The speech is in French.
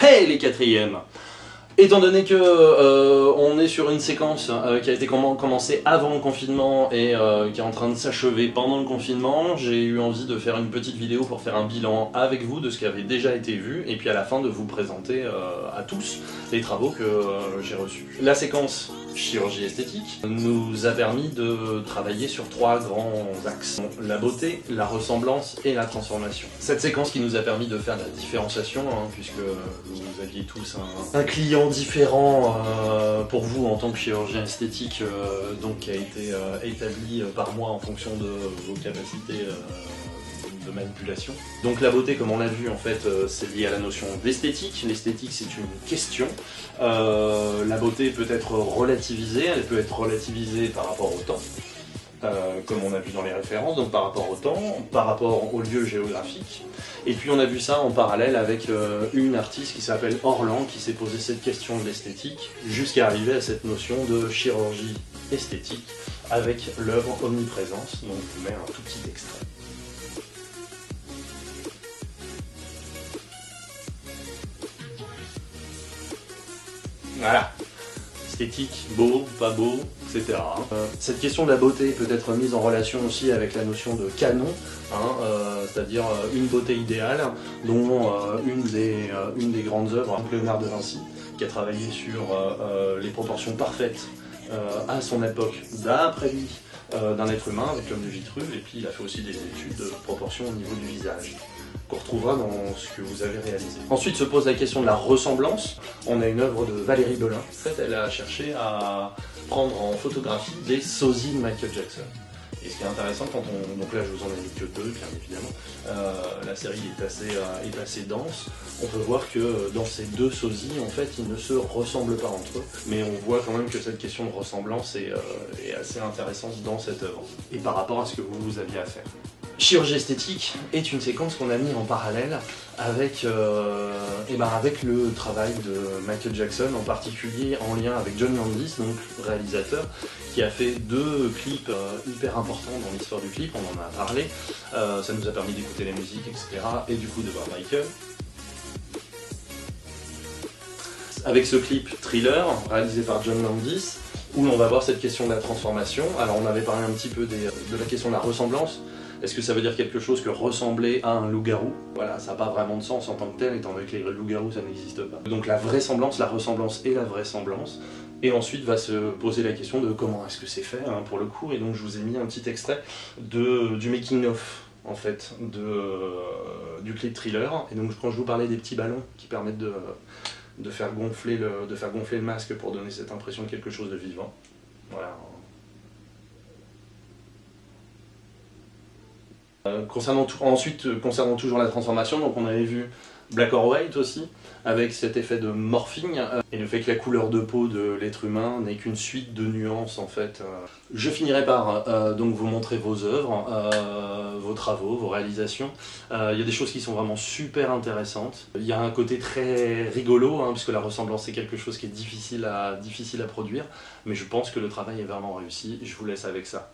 Hey les quatrièmes! Étant donné que on est sur une séquence qui a été commencée avant le confinement et qui est en train de s'achever pendant le confinement, j'ai eu envie de faire une petite vidéo pour faire un bilan avec vous de ce qui avait déjà été vu et puis à la fin de vous présenter à tous les travaux que j'ai reçus. La séquence chirurgie esthétique nous a permis de travailler sur trois grands axes. La beauté, la ressemblance et la transformation. Cette séquence qui nous a permis de faire la différenciation, puisque vous aviez tous un client différent pour vous en tant que chirurgien esthétique, donc qui a été établi par moi en fonction de vos capacités de manipulation. Donc la beauté, comme on l'a vu, en fait, c'est lié à la notion d'esthétique. L'esthétique, c'est une question. La beauté peut être relativisée, elle peut être relativisée par rapport au temps, comme on a vu dans les références, donc par rapport au temps, par rapport au lieu géographique. Et puis on a vu ça en parallèle avec une artiste qui s'appelle Orlan, qui s'est posé cette question de l'esthétique, jusqu'à arriver à cette notion de chirurgie esthétique, avec l'œuvre Omniprésence. Donc je vous mets un tout petit extrait. Voilà. Esthétique, beau, pas beau, etc. Cette question de la beauté peut être mise en relation aussi avec la notion de canon, c'est-à-dire une beauté idéale, dont une des grandes œuvres, Léonard de Vinci, qui a travaillé sur les proportions parfaites à son époque, d'après lui, d'un être humain avec l'homme de Vitruve, et puis il a fait aussi des études de proportions au niveau du visage, qu'on retrouvera dans ce que vous avez réalisé. Ensuite se pose la question de la ressemblance. On a une œuvre de Valérie Belin. En fait, elle a cherché à prendre en photographie des sosies de Michael Jackson. Et ce qui est intéressant quand on... Donc là, je vous en ai mis que deux, bien évidemment. La série est assez dense. On peut voir que dans ces deux sosies, en fait, ils ne se ressemblent pas entre eux. Mais on voit quand même que cette question de ressemblance est assez intéressante dans cette œuvre. Et par rapport à ce que vous aviez à faire. Chirurgie esthétique est une séquence qu'on a mis en parallèle avec, avec le travail de Michael Jackson, en particulier en lien avec John Landis, donc réalisateur, qui a fait deux clips hyper importants dans l'histoire du clip, on en a parlé, ça nous a permis d'écouter la musique, etc. et du coup de voir Michael. Avec ce clip Thriller, réalisé par John Landis, où on va voir cette question de la transformation. Alors on avait parlé un petit peu de la question de la ressemblance. Est-ce que ça veut dire quelque chose que ressembler à un loup-garou? Voilà, ça n'a pas vraiment de sens en tant que tel, étant donné que les loups-garous ça n'existe pas. Donc la vraisemblance, la ressemblance et la vraisemblance. Et ensuite va se poser la question de comment est-ce que c'est fait pour le coup. Et donc je vous ai mis un petit extrait du making-of en fait du clip Thriller. Et donc quand je vous parlais des petits ballons qui permettent de faire gonfler le masque pour donner cette impression de quelque chose de vivant. Voilà. Concernant toujours la transformation, donc on avait vu Black or White aussi, avec cet effet de morphing, et le fait que la couleur de peau de l'être humain n'est qu'une suite de nuances en fait. Je finirai par donc vous montrer vos œuvres, vos travaux, vos réalisations. Il y a des choses qui sont vraiment super intéressantes. Il y a un côté très rigolo, puisque la ressemblance c'est quelque chose qui est difficile à produire, mais je pense que le travail est vraiment réussi. Je vous laisse avec ça.